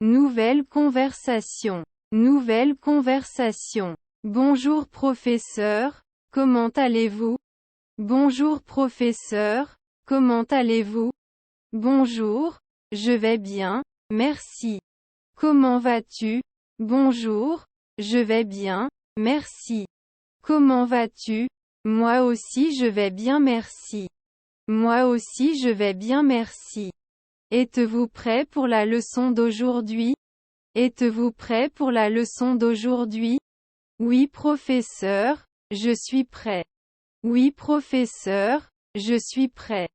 Nouvelle conversation. Nouvelle conversation. Bonjour professeur, comment allez-vous? Bonjour professeur, comment allez-vous? Bonjour, je vais bien, merci. Comment vas-tu? Bonjour, je vais bien, merci. Comment vas-tu? Moi aussi je vais bien merci. Moi aussi je vais bien merci. Êtes-vous prêt pour la leçon d'aujourd'hui? Êtes-vous prêt pour la leçon d'aujourd'hui? Oui professeur, je suis prêt. Oui professeur, je suis prêt.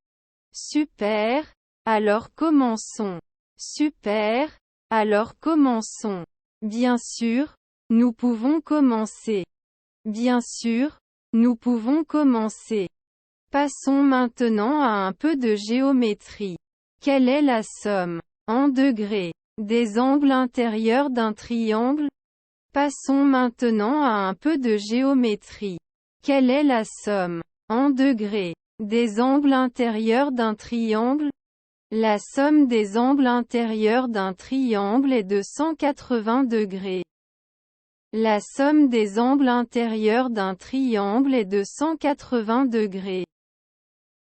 Super, alors commençons. Super, alors commençons. Bien sûr, nous pouvons commencer. Bien sûr, nous pouvons commencer. Passons maintenant à un peu de géométrie. Quelle est la somme, en degrés, des angles intérieurs d'un triangle? Passons maintenant à un peu de géométrie. Quelle est la somme, en degrés, des angles intérieurs d'un triangle? La somme des angles intérieurs d'un triangle est de 180 degrés. La somme des angles intérieurs d'un triangle est de 180 degrés.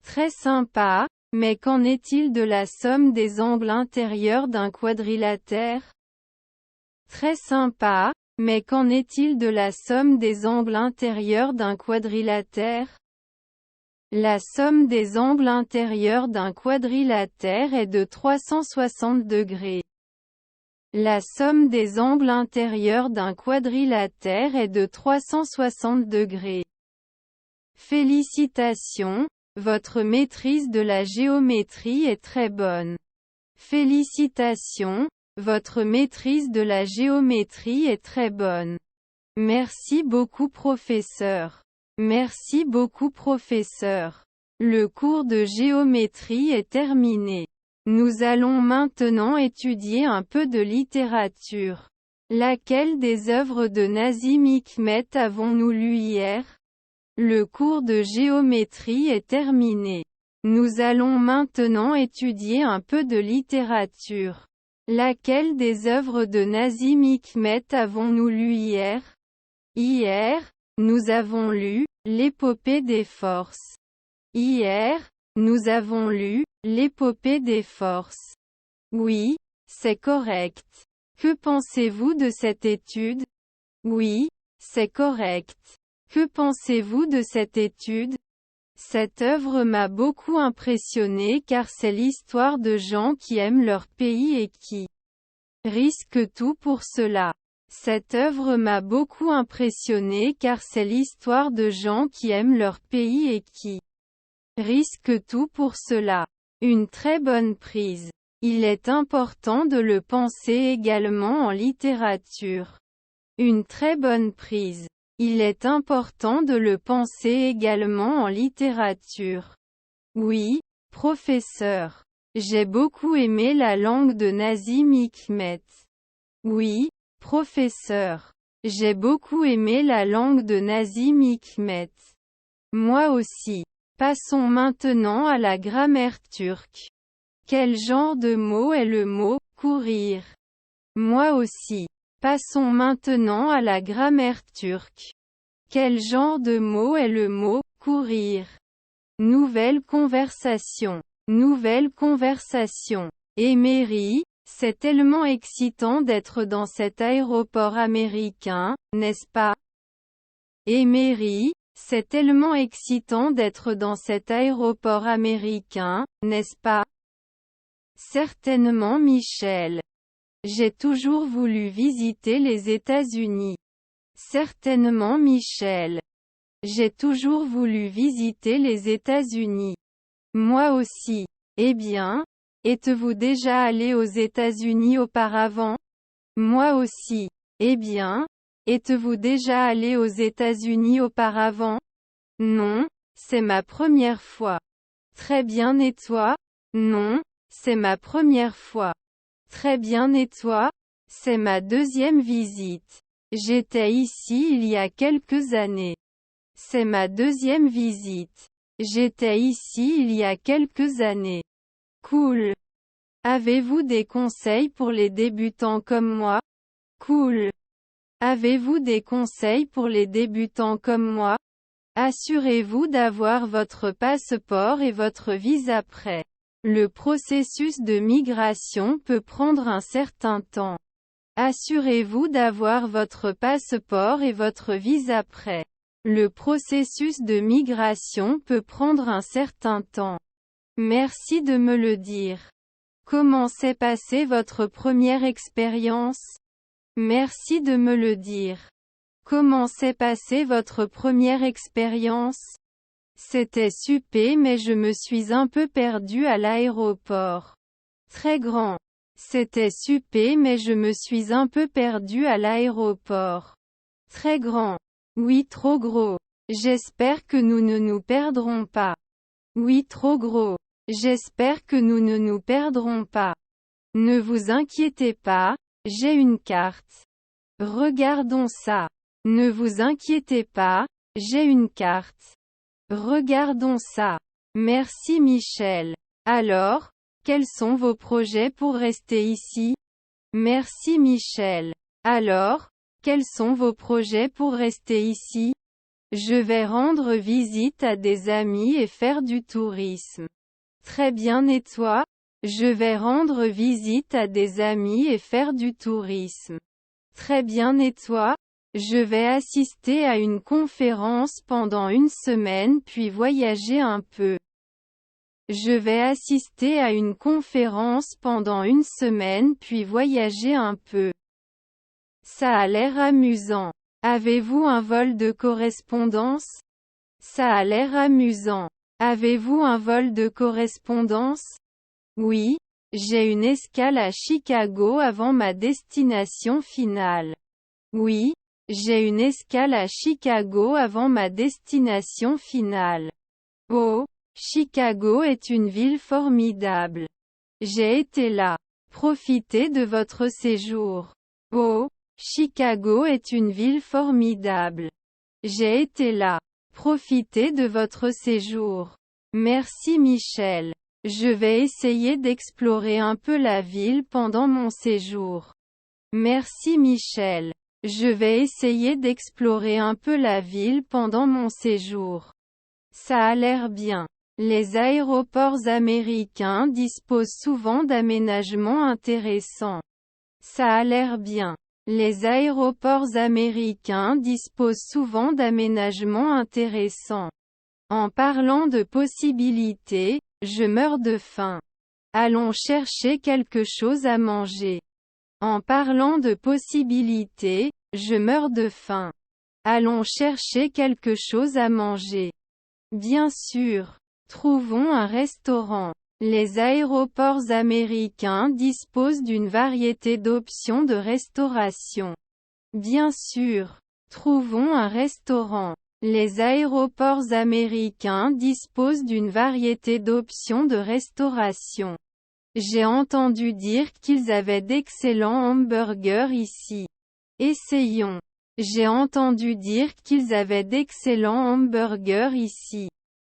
Très sympa, mais qu'en est-il de la somme des angles intérieurs d'un quadrilatère? Très sympa, mais qu'en est-il de la somme des angles intérieurs d'un quadrilatère? La somme des angles intérieurs d'un quadrilatère est de 360 degrés. La somme des angles intérieurs d'un quadrilatère est de 360 degrés. Félicitations, votre maîtrise de la géométrie est très bonne. Félicitations, votre maîtrise de la géométrie est très bonne. Merci beaucoup professeur. Merci beaucoup professeur. Le cours de géométrie est terminé. Nous allons maintenant étudier un peu de littérature. Laquelle des œuvres de Nazim Hikmet avons-nous lu hier? Le cours de géométrie est terminé. Nous allons maintenant étudier un peu de littérature. Laquelle des œuvres de Nazim Hikmet avons-nous lu hier? Hier, nous avons lu l'épopée des forces. Hier, nous avons lu l'épopée des forces. Oui, c'est correct. Que pensez-vous de cette étude? Oui, c'est correct. Que pensez-vous de cette étude? Cette œuvre m'a beaucoup impressionné car c'est l'histoire de gens qui aiment leur pays et qui risquent tout pour cela. Cette œuvre m'a beaucoup impressionné car c'est l'histoire de gens qui aiment leur pays et qui risquent tout pour cela. Une très bonne prise. Il est important de le penser également en littérature. Une très bonne prise. Il est important de le penser également en littérature. Oui, professeur. J'ai beaucoup aimé la langue de Nazim Hikmet. Oui, professeur. J'ai beaucoup aimé la langue de Nazim Hikmet. Moi aussi. Passons maintenant à la grammaire turque. Quel genre de mot est le mot « courir » ? Moi aussi. Passons maintenant à la grammaire turque. Quel genre de mot est le mot « courir » ? Nouvelle conversation. Nouvelle conversation. Emery, c'est tellement excitant d'être dans cet aéroport américain, n'est-ce pas? Emery, c'est tellement excitant d'être dans cet aéroport américain, n'est-ce pas? Certainement Michel. J'ai toujours voulu visiter les États-Unis. Certainement Michel. J'ai toujours voulu visiter les États-Unis. Moi aussi. Eh bien, êtes-vous déjà allé aux États-Unis auparavant? Moi aussi. Eh bien, êtes-vous déjà allé aux États-Unis auparavant? Non, c'est ma première fois. Très bien et toi? Non, c'est ma première fois. Très bien et toi? C'est ma deuxième visite. J'étais ici il y a quelques années. C'est ma deuxième visite. J'étais ici il y a quelques années. Cool. Avez-vous des conseils pour les débutants comme moi? Cool. Avez-vous des conseils pour les débutants comme moi? Assurez-vous d'avoir votre passeport et votre visa prêt. Le processus de migration peut prendre un certain temps. Assurez-vous d'avoir votre passeport et votre visa prêt. Le processus de migration peut prendre un certain temps. Merci de me le dire. Comment s'est passée votre première expérience? Merci de me le dire. Comment s'est passée votre première expérience? C'était super mais je me suis un peu perdu à l'aéroport. Très grand. C'était super mais je me suis un peu perdu à l'aéroport. Très grand. Oui, trop gros. J'espère que nous ne nous perdrons pas. Oui, trop gros. J'espère que nous ne nous perdrons pas. Ne vous inquiétez pas, j'ai une carte. Regardons ça. Ne vous inquiétez pas, j'ai une carte. Regardons ça. Merci Michel. Alors, quels sont vos projets pour rester ici? Merci Michel. Alors, quels sont vos projets pour rester ici? Je vais rendre visite à des amis et faire du tourisme. Très bien et toi? Je vais rendre visite à des amis et faire du tourisme. Très bien et toi? Je vais assister à une conférence pendant une semaine puis voyager un peu. Je vais assister à une conférence pendant une semaine puis voyager un peu. Ça a l'air amusant. Avez-vous un vol de correspondance? Ça a l'air amusant. Avez-vous un vol de correspondance? Oui, j'ai une escale à Chicago avant ma destination finale. Oui, j'ai une escale à Chicago avant ma destination finale. Oh, Chicago est une ville formidable. J'ai été là. Profitez de votre séjour. Oh, Chicago est une ville formidable. J'ai été là. Profitez de votre séjour. Merci Michel. Je vais essayer d'explorer un peu la ville pendant mon séjour. Merci Michel. Je vais essayer d'explorer un peu la ville pendant mon séjour. Ça a l'air bien. Les aéroports américains disposent souvent d'aménagements intéressants. Ça a l'air bien. Les aéroports américains disposent souvent d'aménagements intéressants. En parlant de possibilités, je meurs de faim. Allons chercher quelque chose à manger. En parlant de possibilités, je meurs de faim. Allons chercher quelque chose à manger. Bien sûr. Trouvons un restaurant. Les aéroports américains disposent d'une variété d'options de restauration. Bien sûr. Trouvons un restaurant. Les aéroports américains disposent d'une variété d'options de restauration. J'ai entendu dire qu'ils avaient d'excellents hamburgers ici. Essayons. J'ai entendu dire qu'ils avaient d'excellents hamburgers ici.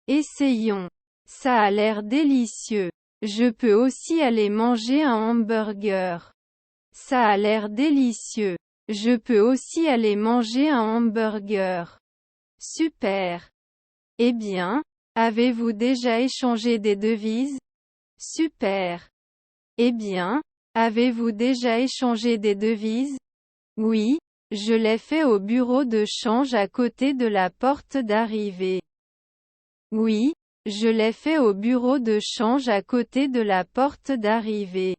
Essayons. Ça a l'air délicieux. Je peux aussi aller manger un hamburger. Ça a l'air délicieux. Je peux aussi aller manger un hamburger. Super. Eh bien, avez-vous déjà échangé des devises? Super. Eh bien, avez-vous déjà échangé des devises? Oui, je l'ai fait au bureau de change à côté de la porte d'arrivée. Oui, je l'ai fait au bureau de change à côté de la porte d'arrivée.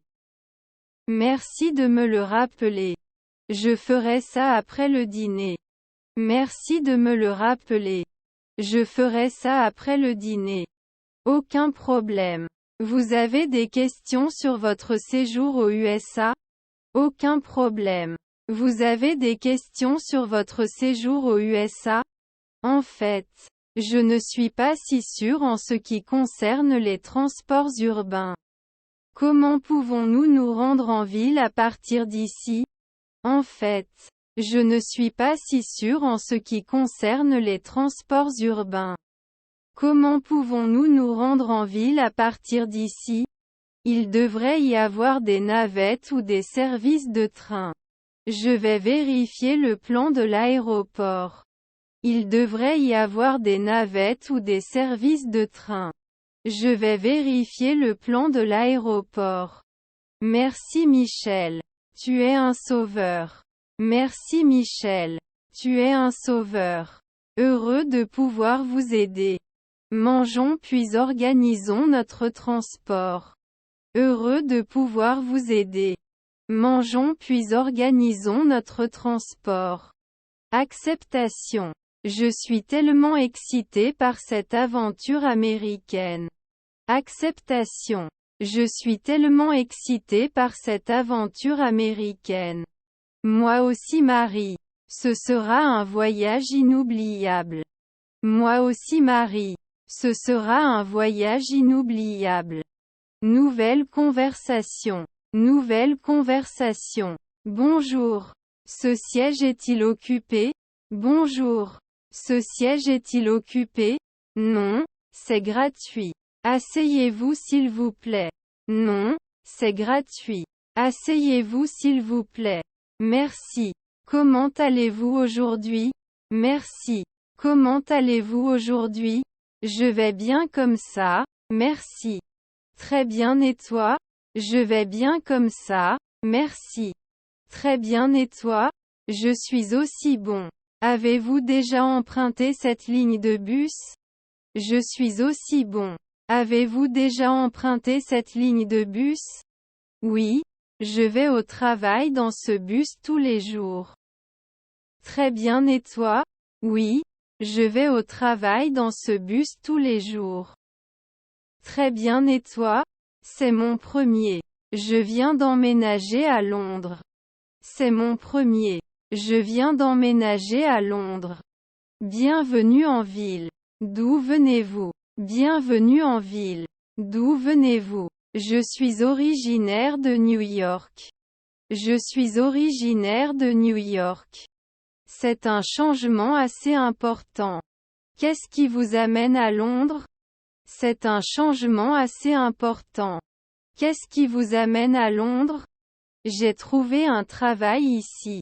Merci de me le rappeler. Je ferai ça après le dîner. Merci de me le rappeler. Je ferai ça après le dîner. Aucun problème. Vous avez des questions sur votre séjour aux USA? Aucun problème. Vous avez des questions sur votre séjour aux USA? En fait, je ne suis pas si sûr en ce qui concerne les transports urbains. Comment pouvons-nous nous rendre en ville à partir d'ici? En fait, je ne suis pas si sûr en ce qui concerne les transports urbains. Comment pouvons-nous nous rendre en ville à partir d'ici? Il devrait y avoir des navettes ou des services de train. Je vais vérifier le plan de l'aéroport. Il devrait y avoir des navettes ou des services de train. Je vais vérifier le plan de l'aéroport. Merci Michel. Tu es un sauveur. Merci Michel. Tu es un sauveur. Heureux de pouvoir vous aider. Mangeons puis organisons notre transport. Heureux de pouvoir vous aider. Mangeons puis organisons notre transport. Acceptation. Je suis tellement excité par cette aventure américaine. Acceptation. Je suis tellement excité par cette aventure américaine. Moi aussi Marie. Ce sera un voyage inoubliable. Moi aussi Marie. Ce sera un voyage inoubliable. Nouvelle conversation. Nouvelle conversation. Bonjour. Ce siège est-il occupé? Bonjour. Ce siège est-il occupé? Non, c'est gratuit. Asseyez-vous s'il vous plaît. Non, c'est gratuit. Asseyez-vous s'il vous plaît. Merci. Comment allez-vous aujourd'hui? Merci. Comment allez-vous aujourd'hui? Je vais bien comme ça, merci. Très bien et toi? Je vais bien comme ça, merci. Très bien et toi? Je suis aussi bon. Avez-vous déjà emprunté cette ligne de bus? Je suis aussi bon. Avez-vous déjà emprunté cette ligne de bus? Oui, je vais au travail dans ce bus tous les jours. Très bien et toi? Oui, je vais au travail dans ce bus tous les jours. Très bien et toi? C'est mon premier. Je viens d'emménager à Londres. C'est mon premier. Je viens d'emménager à Londres. Bienvenue en ville. D'où venez-vous? Bienvenue en ville. D'où venez-vous? Je suis originaire de New York. Je suis originaire de New York. C'est un changement assez important. Qu'est-ce qui vous amène à Londres? C'est un changement assez important. Qu'est-ce qui vous amène à Londres? J'ai trouvé un travail ici.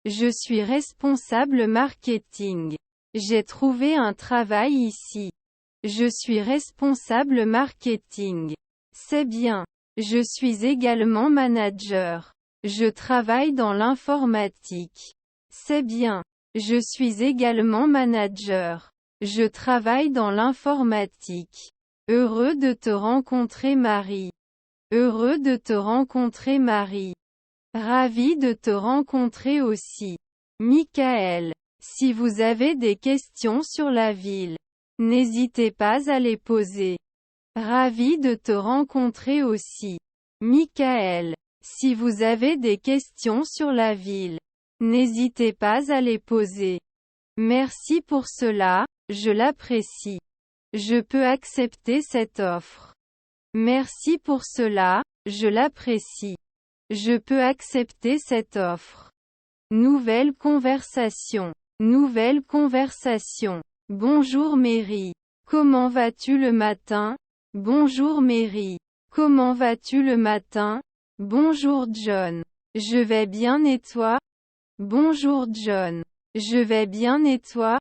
Je suis responsable marketing. J'ai trouvé un travail ici. Je suis responsable marketing. C'est bien. Je suis également manager. Je travaille dans l'informatique. C'est bien. Je suis également manager. Je travaille dans l'informatique. Heureux de te rencontrer Marie. Heureux de te rencontrer Marie. Ravi de te rencontrer aussi. Michael. Si vous avez des questions sur la ville, n'hésitez pas à les poser. Ravi de te rencontrer aussi. Michael. Si vous avez des questions sur la ville, n'hésitez pas à les poser. Merci pour cela, je l'apprécie. Je peux accepter cette offre. Merci pour cela, je l'apprécie. Je peux accepter cette offre. Nouvelle conversation. Nouvelle conversation. Bonjour Mary. Comment vas-tu le matin? Bonjour Mary. Comment vas-tu le matin? Bonjour John. Je vais bien et toi? Bonjour John. Je vais bien et toi?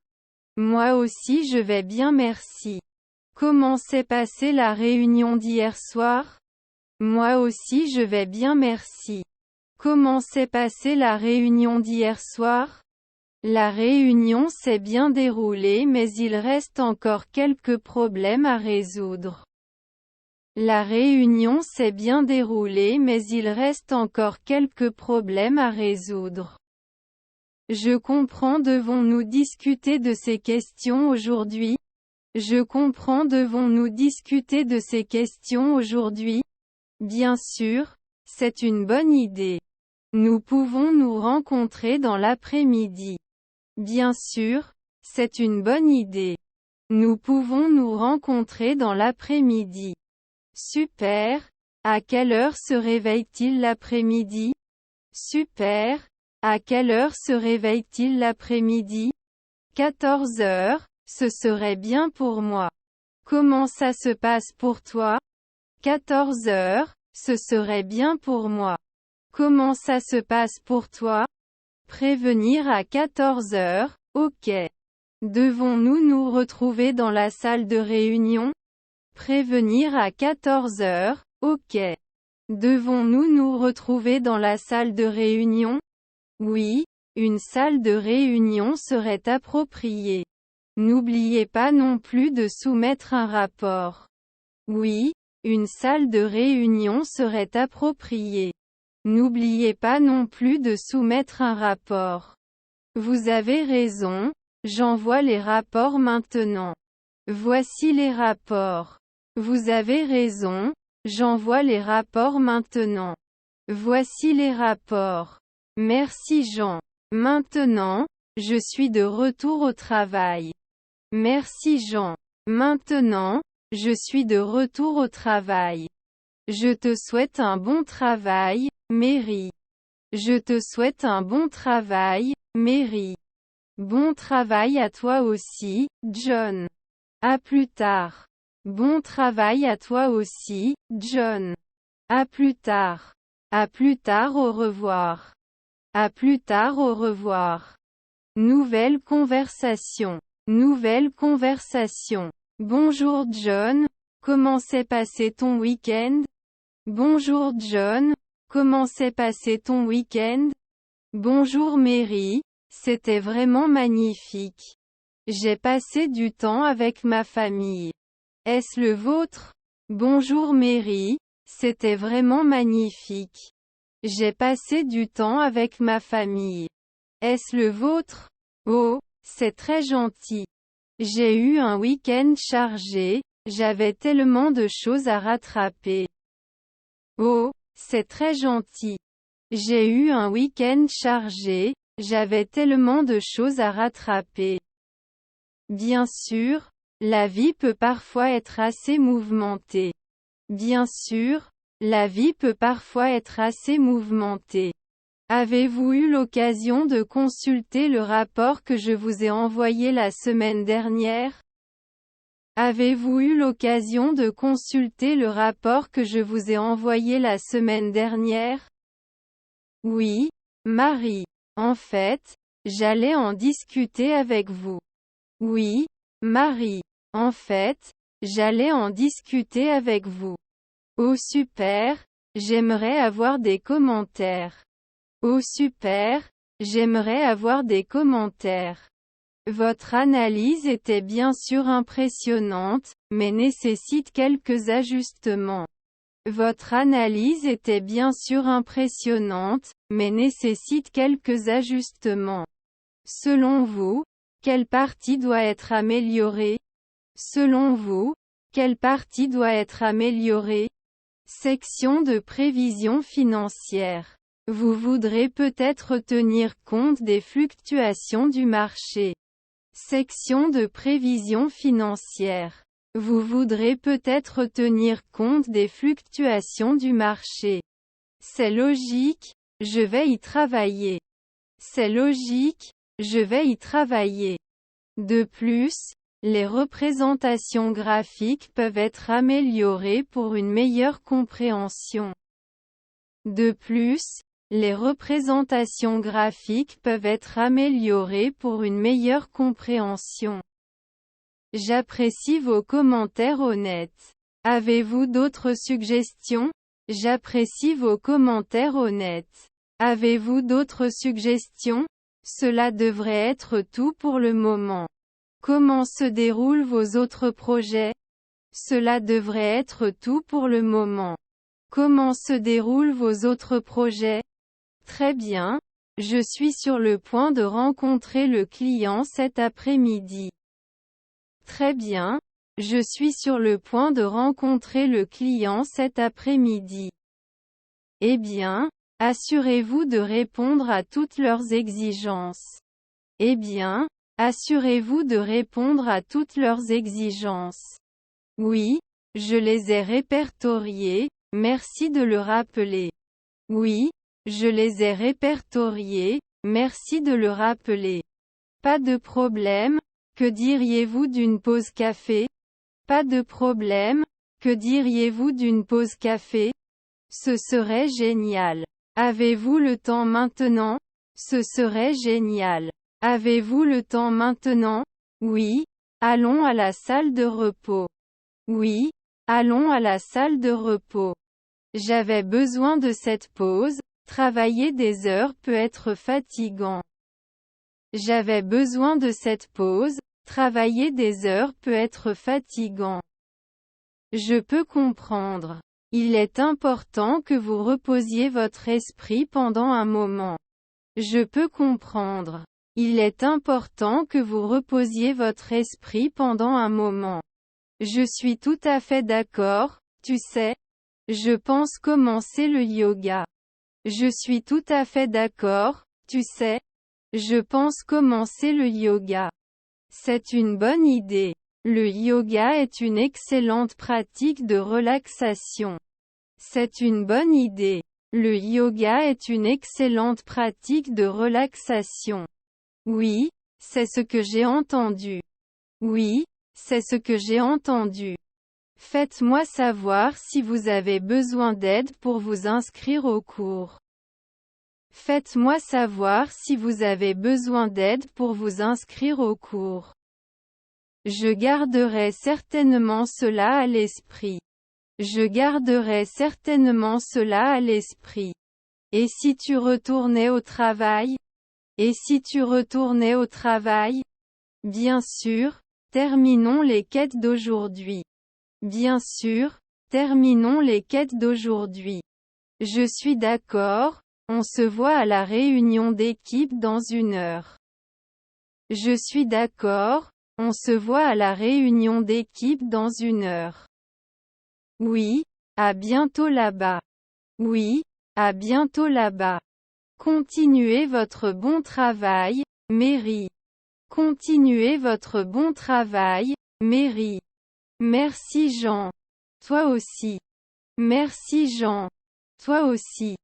Moi aussi je vais bien merci. Comment s'est passée la réunion d'hier soir? Moi aussi je vais bien merci. Comment s'est passée la réunion d'hier soir? La réunion s'est bien déroulée mais il reste encore quelques problèmes à résoudre. La réunion s'est bien déroulée mais il reste encore quelques problèmes à résoudre. Je comprends. Devons-nous discuter de ces questions aujourd'hui? Je comprends. Devons-nous discuter de ces questions aujourd'hui? Bien sûr, c'est une bonne idée. Nous pouvons nous rencontrer dans l'après-midi. Bien sûr, c'est une bonne idée. Nous pouvons nous rencontrer dans l'après-midi. Super. À quelle heure se réveille-t-il l'après-midi? Super. À quelle heure se réveille-t-il l'après-midi? 14 heures, ce serait bien pour moi. Comment ça se passe pour toi? 14 heures, Ce serait bien pour moi. Comment ça se passe pour toi? Prévenir à 14 heures, ok. Devons-nous nous retrouver dans la salle de réunion? Prévenir à 14 heures, ok. Devons-nous nous retrouver dans la salle de réunion? Oui, une salle de réunion serait appropriée. N'oubliez pas non plus de soumettre un rapport. Oui, une salle de réunion serait appropriée. N'oubliez pas non plus de soumettre un rapport. Vous avez raison, j'envoie les rapports maintenant. Voici les rapports. Vous avez raison, j'envoie les rapports maintenant. Voici les rapports. Merci Jean. Maintenant, je suis de retour au travail. Merci Jean. Maintenant, je suis de retour au travail. Je te souhaite un bon travail, Mary. Je te souhaite un bon travail, Mary. Bon travail à toi aussi, John. À plus tard. Bon travail à toi aussi, John. À plus tard. À plus tard, au revoir. À plus tard, au revoir. Nouvelle conversation. Nouvelle conversation. Bonjour John. Comment s'est passé ton week-end? Bonjour John. Comment s'est passé ton week-end? Bonjour Mary. C'était vraiment magnifique. J'ai passé du temps avec ma famille. Est-ce le vôtre? Bonjour Mary. C'était vraiment magnifique. J'ai passé du temps avec ma famille. Est-ce le vôtre? Oh, c'est très gentil. J'ai eu un week-end chargé, j'avais tellement de choses à rattraper. Oh, c'est très gentil. J'ai eu un week-end chargé, j'avais tellement de choses à rattraper. Bien sûr, la vie peut parfois être assez mouvementée. Bien sûr, la vie peut parfois être assez mouvementée. Avez-vous eu l'occasion de consulter le rapport que je vous ai envoyé la semaine dernière? Avez-vous eu l'occasion de consulter le rapport que je vous ai envoyé la semaine dernière? Oui, Marie. En fait, j'allais en discuter avec vous. Oui, Marie. En fait, j'allais en discuter avec vous. Oh super, j'aimerais avoir des commentaires. Oh super, j'aimerais avoir des commentaires. Votre analyse était bien sûr impressionnante, mais nécessite quelques ajustements. Votre analyse était bien sûr impressionnante, mais nécessite quelques ajustements. Selon vous, quelle partie doit être améliorée? Selon vous, quelle partie doit être améliorée? Section de prévision financière. Vous voudrez peut-être tenir compte des fluctuations du marché. Section de prévision financière. Vous voudrez peut-être tenir compte des fluctuations du marché. C'est logique, je vais y travailler. C'est logique, je vais y travailler. De plus, les représentations graphiques peuvent être améliorées pour une meilleure compréhension. De plus, les représentations graphiques peuvent être améliorées pour une meilleure compréhension. J'apprécie vos commentaires honnêtes. Avez-vous d'autres suggestions? J'apprécie vos commentaires honnêtes. Avez-vous d'autres suggestions? Cela devrait être tout pour le moment. Comment se déroulent vos autres projets? Cela devrait être tout pour le moment. Comment se déroulent vos autres projets? Très bien. Je suis sur le point de rencontrer le client cet après-midi. Très bien. Je suis sur le point de rencontrer le client cet après-midi. Eh bien, assurez-vous de répondre à toutes leurs exigences. Eh bien, assurez-vous de répondre à toutes leurs exigences. Oui, je les ai répertoriées, merci de le rappeler. Oui, je les ai répertoriées, merci de le rappeler. Pas de problème, que diriez-vous d'une pause café? Pas de problème, que diriez-vous d'une pause café? Ce serait génial. Avez-vous le temps maintenant? Ce serait génial. Avez-vous le temps maintenant? Oui. Allons à la salle de repos. Oui. Allons à la salle de repos. J'avais besoin de cette pause. Travailler des heures peut être fatigant. J'avais besoin de cette pause. Travailler des heures peut être fatigant. Je peux comprendre. Il est important que vous reposiez votre esprit pendant un moment. Je peux comprendre. Il est important que vous reposiez votre esprit pendant un moment. Je suis tout à fait d'accord, tu sais. Je pense commencer le yoga. Je suis tout à fait d'accord, tu sais. Je pense commencer le yoga. C'est une bonne idée. Le yoga est une excellente pratique de relaxation. C'est une bonne idée. Le yoga est une excellente pratique de relaxation. Oui, c'est ce que j'ai entendu. Oui, c'est ce que j'ai entendu. Faites-moi savoir si vous avez besoin d'aide pour vous inscrire au cours. Faites-moi savoir si vous avez besoin d'aide pour vous inscrire au cours. Je garderai certainement cela à l'esprit. Je garderai certainement cela à l'esprit. Et si tu retournais au travail? Et si tu retournais au travail? Bien sûr, terminons les quêtes d'aujourd'hui. Bien sûr, terminons les quêtes d'aujourd'hui. Je suis d'accord, on se voit à la réunion d'équipe dans 1 heure. Je suis d'accord, on se voit à la réunion d'équipe dans 1 heure. Oui, à bientôt là-bas. Oui, à bientôt là-bas. Continuez votre bon travail, Mary. Continuez votre bon travail, Mary. Merci Jean. Toi aussi. Merci Jean. Toi aussi.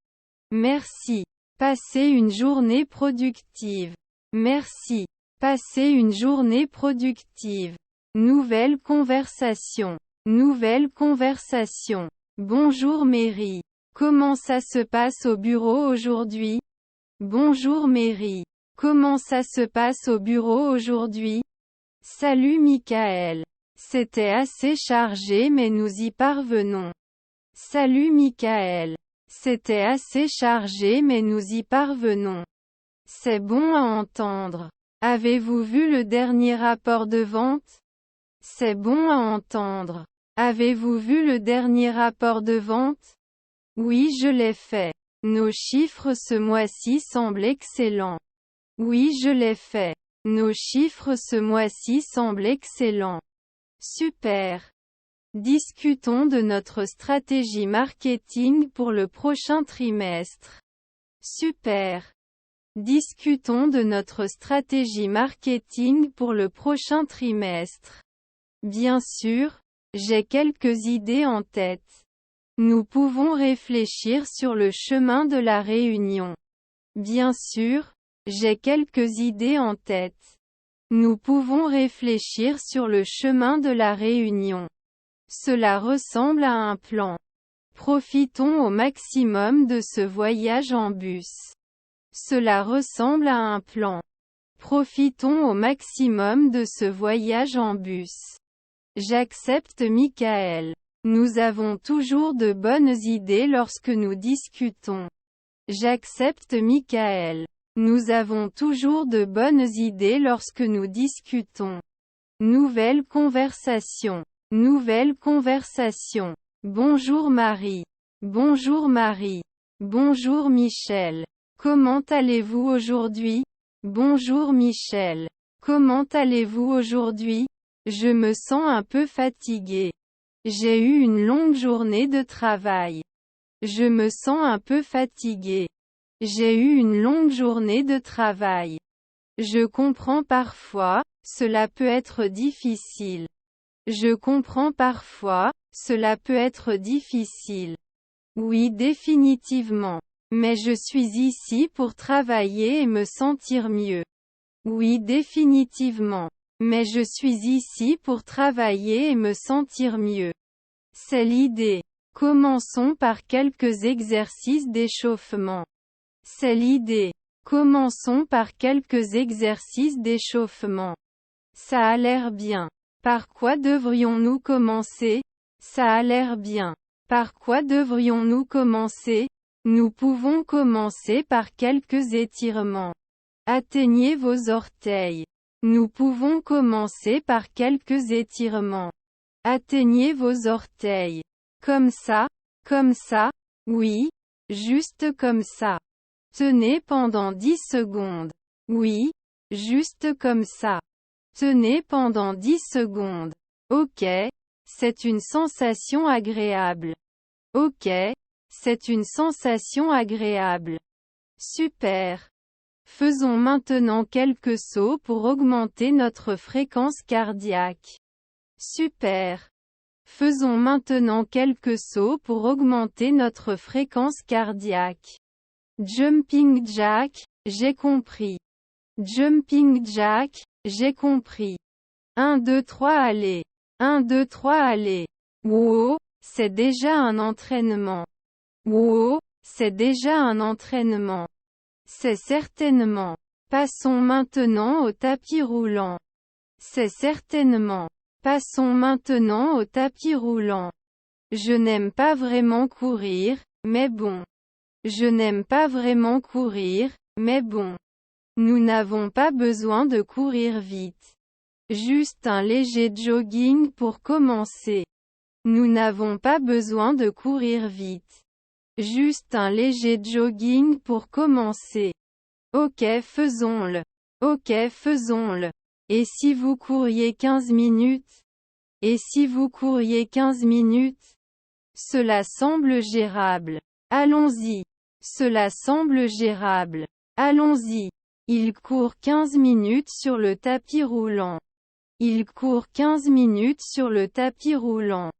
Merci. Passez une journée productive. Merci. Passez une journée productive. Nouvelle conversation. Nouvelle conversation. Bonjour Mary. Comment ça se passe au bureau aujourd'hui? Bonjour Mary. Comment ça se passe au bureau aujourd'hui? Salut Michael. C'était assez chargé mais nous y parvenons. Salut Michael. C'était assez chargé mais nous y parvenons. C'est bon à entendre. Avez-vous vu le dernier rapport de vente? C'est bon à entendre. Avez-vous vu le dernier rapport de vente? Oui, je l'ai fait. Nos chiffres ce mois-ci semblent excellents. Oui, je l'ai fait. Nos chiffres ce mois-ci semblent excellents. Super. Discutons de notre stratégie marketing pour le prochain trimestre. Super. Discutons de notre stratégie marketing pour le prochain trimestre. Bien sûr, j'ai quelques idées en tête. Nous pouvons réfléchir sur le chemin de la réunion. Bien sûr, j'ai quelques idées en tête. Nous pouvons réfléchir sur le chemin de la réunion. Cela ressemble à un plan. Profitons au maximum de ce voyage en bus. Cela ressemble à un plan. Profitons au maximum de ce voyage en bus. J'accepte Michael. Nous avons toujours de bonnes idées lorsque nous discutons. J'accepte Michael. Nous avons toujours de bonnes idées lorsque nous discutons. Nouvelle conversation. Nouvelle conversation. Bonjour Marie. Bonjour Marie. Bonjour Michel. Comment allez-vous aujourd'hui? Bonjour Michel. Comment allez-vous aujourd'hui? Je me sens un peu fatigué. J'ai eu une longue journée de travail. Je me sens un peu fatigué. J'ai eu une longue journée de travail. Je comprends parfois, cela peut être difficile. Je comprends parfois, cela peut être difficile. Oui, définitivement. Mais je suis ici pour travailler et me sentir mieux. Oui, définitivement. Mais je suis ici pour travailler et me sentir mieux. C'est l'idée. Commençons par quelques exercices d'échauffement. C'est l'idée. Commençons par quelques exercices d'échauffement. Ça a l'air bien. Par quoi devrions-nous commencer? Ça a l'air bien. Par quoi devrions-nous commencer? Nous pouvons commencer par quelques étirements. Atteignez vos orteils. Nous pouvons commencer par quelques étirements. Atteignez vos orteils. Comme ça, oui, juste comme ça. Tenez pendant 10 secondes. Oui, juste comme ça. Tenez pendant 10 secondes. Ok, c'est une sensation agréable. Ok, c'est une sensation agréable. Super. Faisons maintenant quelques sauts pour augmenter notre fréquence cardiaque. Super. Faisons maintenant quelques sauts pour augmenter notre fréquence cardiaque. Jumping jack, j'ai compris. Jumping jack, j'ai compris. 1, 2, 3 allez. 1, 2, 3 allez. Wow, c'est déjà un entraînement. Wow, c'est déjà un entraînement. C'est certainement. Passons maintenant au tapis roulant. C'est certainement. Passons maintenant au tapis roulant. Je n'aime pas vraiment courir, mais bon. Je n'aime pas vraiment courir, mais bon. Nous n'avons pas besoin de courir vite. Juste un léger jogging pour commencer. Nous n'avons pas besoin de courir vite. Juste un léger jogging pour commencer. Ok, faisons-le. Ok, faisons-le. Et si vous couriez 15 minutes? Et si vous couriez 15 minutes? Cela semble gérable. Allons-y. Cela semble gérable. Allons-y. Il court 15 minutes sur le tapis roulant. Il court 15 minutes sur le tapis roulant.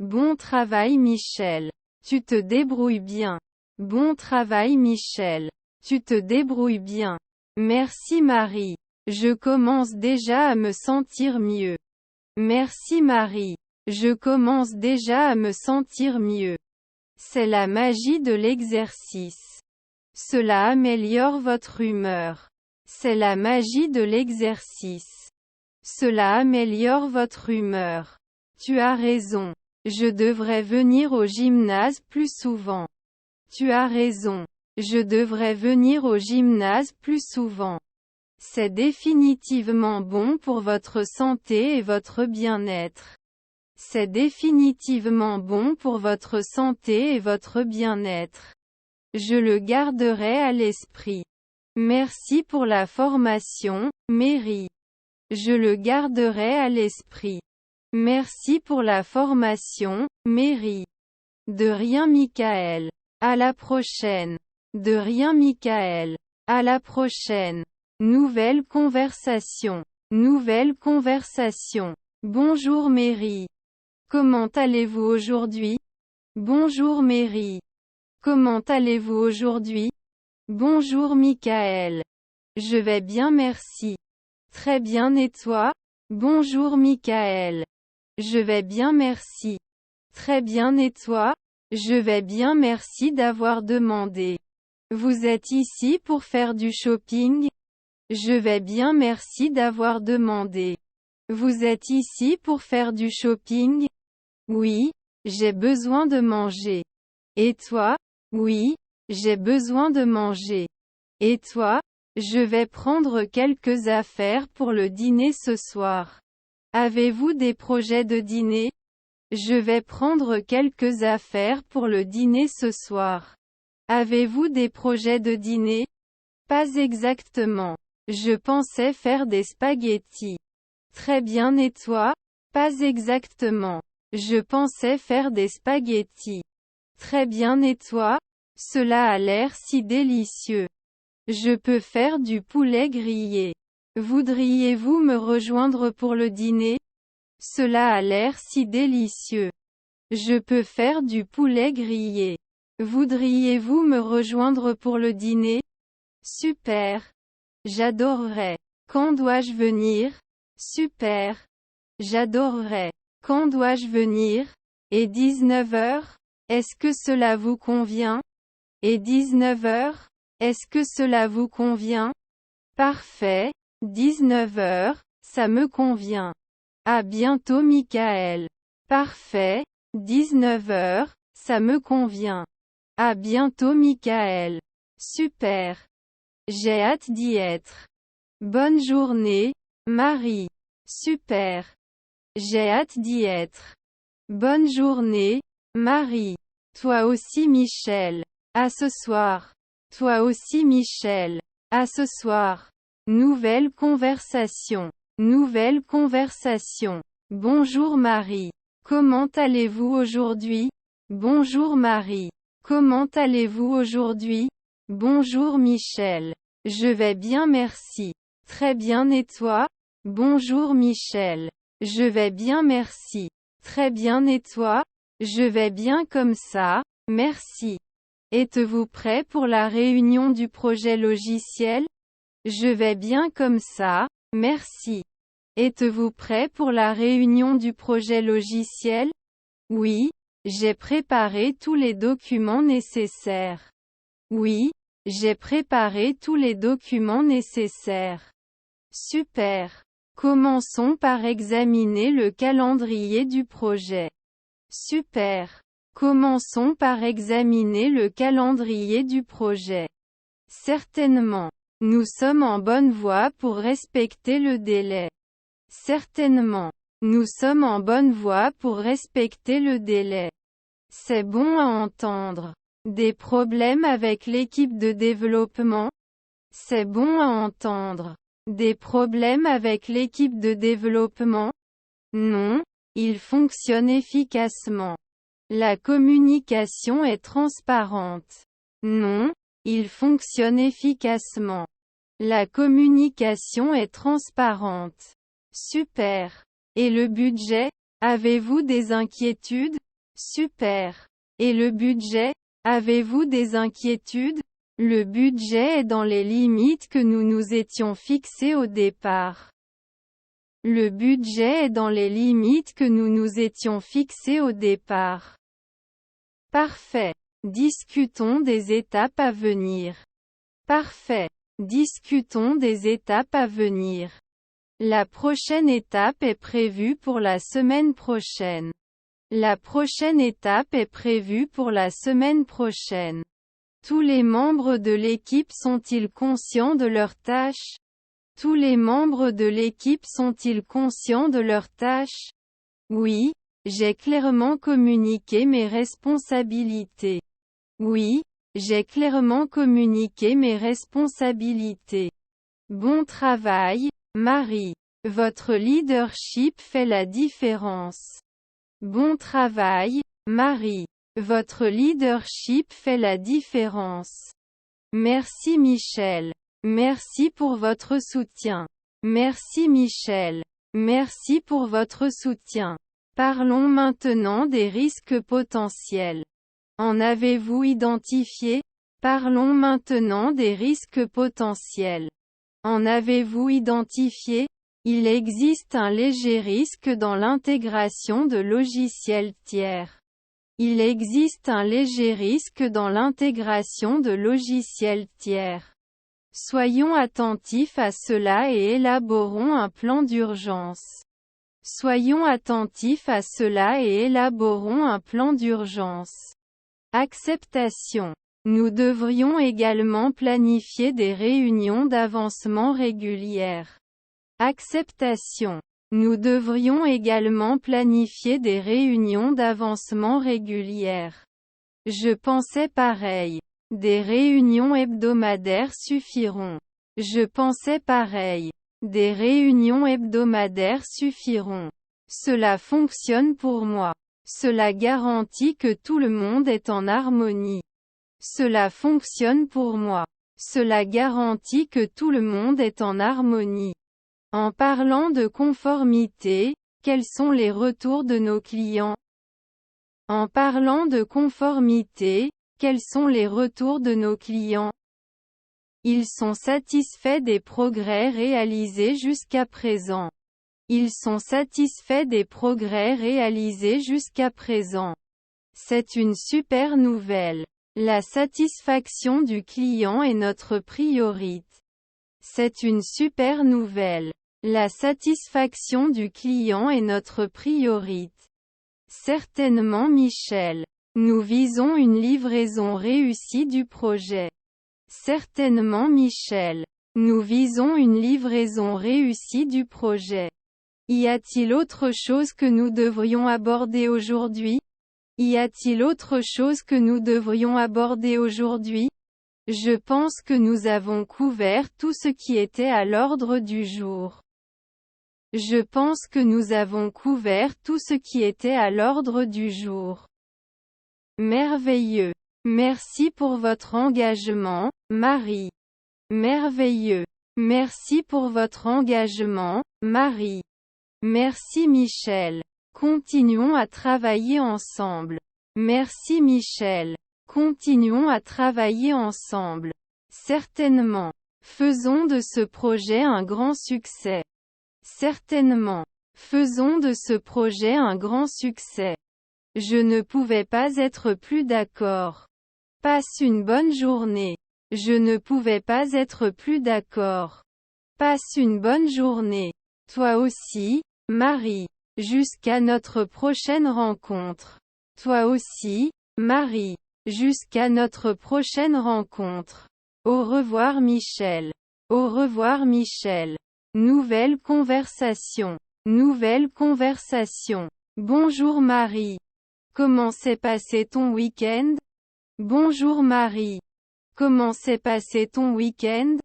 Bon travail Michel. Tu te débrouilles bien. Bon travail Michel. Tu te débrouilles bien. Merci Marie. Je commence déjà à me sentir mieux. Merci Marie. Je commence déjà à me sentir mieux. C'est la magie de l'exercice. Cela améliore votre humeur. C'est la magie de l'exercice. Cela améliore votre humeur. Tu as raison. Je devrais venir au gymnase plus souvent. Tu as raison. Je devrais venir au gymnase plus souvent. C'est définitivement bon pour votre santé et votre bien-être. C'est définitivement bon pour votre santé et votre bien-être. Je le garderai à l'esprit. Merci pour la formation, Mary. Je le garderai à l'esprit. Merci pour la formation, Mary. De rien Michael. À la prochaine. De rien Michael. À la prochaine. Nouvelle conversation. Nouvelle conversation. Bonjour Mary. Comment allez-vous aujourd'hui? Bonjour Mary. Comment allez-vous aujourd'hui? Bonjour Michael. Je vais bien merci. Très bien et toi? Bonjour Michael. Je vais bien merci. Très bien et toi? Je vais bien merci d'avoir demandé. Vous êtes ici pour faire du shopping? Je vais bien merci d'avoir demandé. Vous êtes ici pour faire du shopping? Oui, j'ai besoin de manger. Et toi? Oui, j'ai besoin de manger. Et toi? Je vais prendre quelques affaires pour le dîner ce soir. Avez-vous des projets de dîner? Je vais prendre quelques affaires pour le dîner ce soir. Avez-vous des projets de dîner? Pas exactement. Je pensais faire des spaghettis. Très bien et toi? Pas exactement. Je pensais faire des spaghettis. Très bien et toi? Cela a l'air si délicieux. Je peux faire du poulet grillé. Voudriez-vous me rejoindre pour le dîner? Cela a l'air si délicieux. Je peux faire du poulet grillé. Voudriez-vous me rejoindre pour le dîner? Super. J'adorerais. Quand dois-je venir? Super. J'adorerais. Quand dois-je venir? Et 19 heures? Est-ce que cela vous convient? Et 19 heures? Est-ce que cela vous convient? Parfait. 19 heures, ça me convient. À bientôt Michael. Parfait. 19 heures, ça me convient. À bientôt Michael. Super. J'ai hâte d'y être. Bonne journée, Marie. Super. J'ai hâte d'y être. Bonne journée, Marie. Toi aussi Michel. À ce soir. Toi aussi Michel. À ce soir. Nouvelle conversation. Nouvelle conversation. Bonjour Marie. Comment allez-vous aujourd'hui? Bonjour Marie. Comment allez-vous aujourd'hui? Bonjour Michel. Je vais bien merci. Très bien et toi? Bonjour Michel. Je vais bien merci. Très bien et toi? Je vais bien comme ça, merci. Êtes-vous prêt pour la réunion du projet logiciel? Je vais bien comme ça, merci. Êtes-vous prêt pour la réunion du projet logiciel? Oui, j'ai préparé tous les documents nécessaires. Oui, j'ai préparé tous les documents nécessaires. Super. Commençons par examiner le calendrier du projet. Super. Commençons par examiner le calendrier du projet. Certainement. Nous sommes en bonne voie pour respecter le délai. Certainement. Nous sommes en bonne voie pour respecter le délai. C'est bon à entendre. Des problèmes avec l'équipe de développement? C'est bon à entendre. Des problèmes avec l'équipe de développement? Non, il fonctionne efficacement. La communication est transparente. Non, il fonctionne efficacement. La communication est transparente. Super. Et le budget? Avez-vous des inquiétudes? Super. Et le budget? Avez-vous des inquiétudes? Le budget est dans les limites que nous nous étions fixées au départ. Le budget est dans les limites que nous nous étions fixées au départ. Parfait. Discutons des étapes à venir. Parfait. Discutons des étapes à venir. La prochaine étape est prévue pour la semaine prochaine. La prochaine étape est prévue pour la semaine prochaine. Tous les membres de l'équipe sont-ils conscients de leurs tâches? Tous les membres de l'équipe sont-ils conscients de leurs tâches? Oui, j'ai clairement communiqué mes responsabilités. Oui, j'ai clairement communiqué mes responsabilités. Bon travail, Marie. Votre leadership fait la différence. Bon travail, Marie. Votre leadership fait la différence. Merci Michel. Merci pour votre soutien. Merci Michel. Merci pour votre soutien. Parlons maintenant des risques potentiels. En avez-vous identifié? Parlons maintenant des risques potentiels. En avez-vous identifié? Il existe un léger risque dans l'intégration de logiciels tiers. Il existe un léger risque dans l'intégration de logiciels tiers. Soyons attentifs à cela et élaborons un plan d'urgence. Soyons attentifs à cela et élaborons un plan d'urgence. Acceptation. Nous devrions également planifier des réunions d'avancement régulières. Acceptation. Nous devrions également planifier des réunions d'avancement régulières. Je pensais pareil. Des réunions hebdomadaires suffiront. Je pensais pareil. Des réunions hebdomadaires suffiront. Cela fonctionne pour moi. Cela garantit que tout le monde est en harmonie. Cela fonctionne pour moi. Cela garantit que tout le monde est en harmonie. En parlant de conformité, quels sont les retours de nos clients? En parlant de conformité, quels sont les retours de nos clients? Ils sont satisfaits des progrès réalisés jusqu'à présent. Ils sont satisfaits des progrès réalisés jusqu'à présent. C'est une super nouvelle. La satisfaction du client est notre priorité. C'est une super nouvelle. La satisfaction du client est notre priorité. Certainement Michel. Nous visons une livraison réussie du projet. Certainement Michel. Nous visons une livraison réussie du projet. Y a-t-il autre chose que nous devrions aborder aujourd'hui? Y a-t-il autre chose que nous devrions aborder aujourd'hui? Je pense que nous avons couvert tout ce qui était à l'ordre du jour. Je pense que nous avons couvert tout ce qui était à l'ordre du jour. Merveilleux. Merci pour votre engagement, Marie. Merveilleux. Merci pour votre engagement, Marie. Merci Michel. Continuons à travailler ensemble. Merci Michel. Continuons à travailler ensemble. Certainement. Faisons de ce projet un grand succès. Certainement. Faisons de ce projet un grand succès. Je ne pouvais pas être plus d'accord. Passe une bonne journée. Je ne pouvais pas être plus d'accord. Passe une bonne journée. Toi aussi, Marie. Jusqu'à notre prochaine rencontre. Toi aussi, Marie. Jusqu'à notre prochaine rencontre. Au revoir Michel. Au revoir Michel. Nouvelle conversation. Nouvelle conversation. Bonjour Marie. Comment s'est passé ton week-end? Bonjour Marie. Comment s'est passé ton week-end?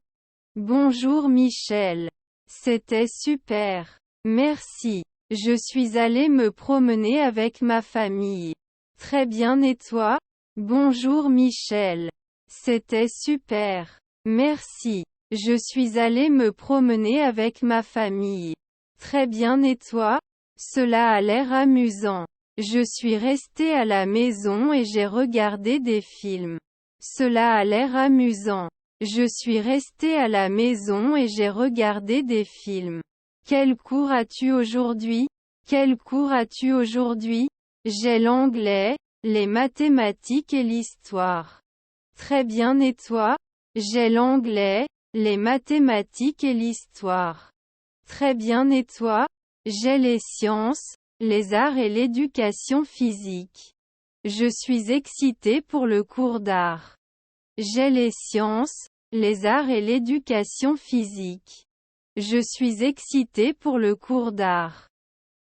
Bonjour Michel. C'était super. Merci. Je suis allée me promener avec ma famille. Très bien et toi? Bonjour Michel. C'était super. Merci. Je suis allée me promener avec ma famille. Très bien et toi? Cela a l'air amusant. Je suis restée à la maison et j'ai regardé des films. Cela a l'air amusant. Je suis restée à la maison et j'ai regardé des films. Quel cours as-tu aujourd'hui? Quel cours as-tu aujourd'hui? J'ai l'anglais, les mathématiques et l'histoire. Très bien et toi? J'ai l'anglais, les mathématiques et l'histoire. Très bien et toi? J'ai les sciences, les arts et l'éducation physique. Je suis excitée pour le cours d'art. J'ai les sciences, les arts et l'éducation physique. Je suis excitée pour le cours d'art.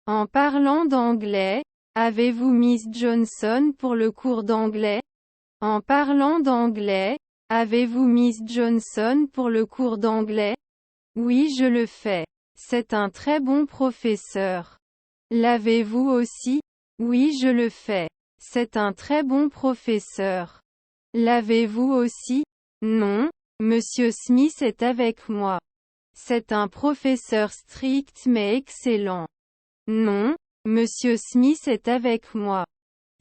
En parlant d'anglais, avez-vous Miss Johnson pour le cours d'anglais? En parlant d'anglais, avez-vous Miss Johnson pour le cours d'anglais? Oui, je le fais. C'est un très bon professeur. L'avez-vous aussi? Oui, je le fais. C'est un très bon professeur. L'avez-vous aussi? Non, Monsieur Smith est avec moi. C'est un professeur strict mais excellent. Non, Monsieur Smith est avec moi.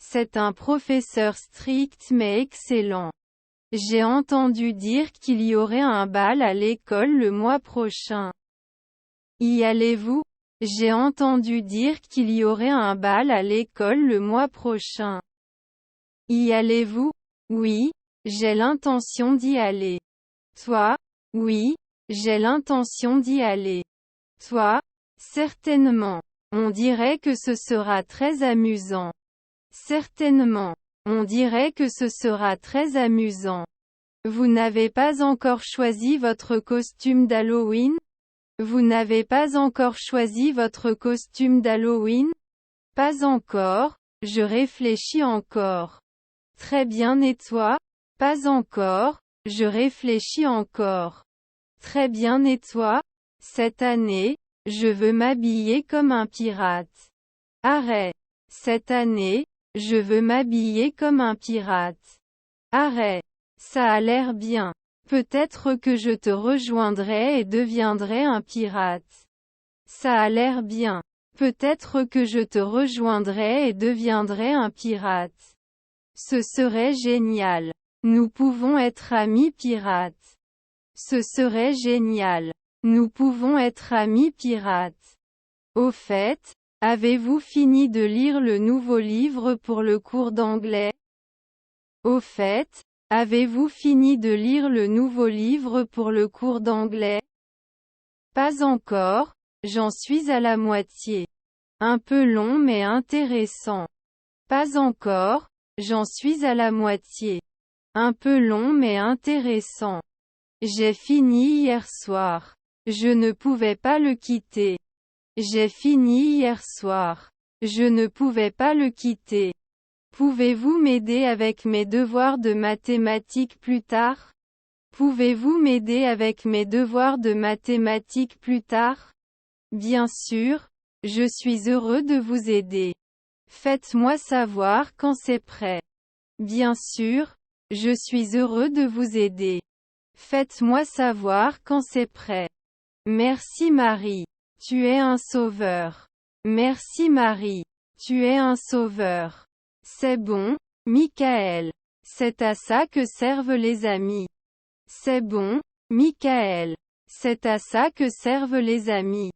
C'est un professeur strict mais excellent. J'ai entendu dire qu'il y aurait un bal à l'école le mois prochain. Y allez-vous? J'ai entendu dire qu'il y aurait un bal à l'école le mois prochain. Y allez-vous? Oui, j'ai l'intention d'y aller. Toi? Oui, j'ai l'intention d'y aller. Toi? Certainement. On dirait que ce sera très amusant. Certainement. On dirait que ce sera très amusant. Vous n'avez pas encore choisi votre costume d'Halloween? Vous n'avez pas encore choisi votre costume d'Halloween? Pas encore, je réfléchis encore. Très bien et toi? Pas encore, je réfléchis encore. Très bien et toi? Cette année, je veux m'habiller comme un pirate. Arrête. Cette année, je veux m'habiller comme un pirate. Arrête. Ça a l'air bien. Peut-être que je te rejoindrai et deviendrai un pirate. Ça a l'air bien. Peut-être que je te rejoindrai et deviendrai un pirate. Ce serait génial. Nous pouvons être amis pirates. Ce serait génial. Nous pouvons être amis pirates. Au fait, Avez-vous fini de lire le nouveau livre pour le cours d'anglais? Au fait, avez-vous fini de lire le nouveau livre pour le cours d'anglais? Pas encore, j'en suis à la moitié. Un peu long mais intéressant. Pas encore, j'en suis à la moitié. Un peu long mais intéressant. J'ai fini hier soir. Je ne pouvais pas le quitter. J'ai fini hier soir. Je ne pouvais pas le quitter. Pouvez-vous m'aider avec mes devoirs de mathématiques plus tard? Pouvez-vous m'aider avec mes devoirs de mathématiques plus tard? Bien sûr, je suis heureux de vous aider. Faites-moi savoir quand c'est prêt. Bien sûr, je suis heureux de vous aider. Faites-moi savoir quand c'est prêt. Merci Marie. Tu es un sauveur. Merci Marie. Tu es un sauveur. C'est bon, Michael. C'est à ça que servent les amis. C'est bon, Michael. C'est à ça que servent les amis.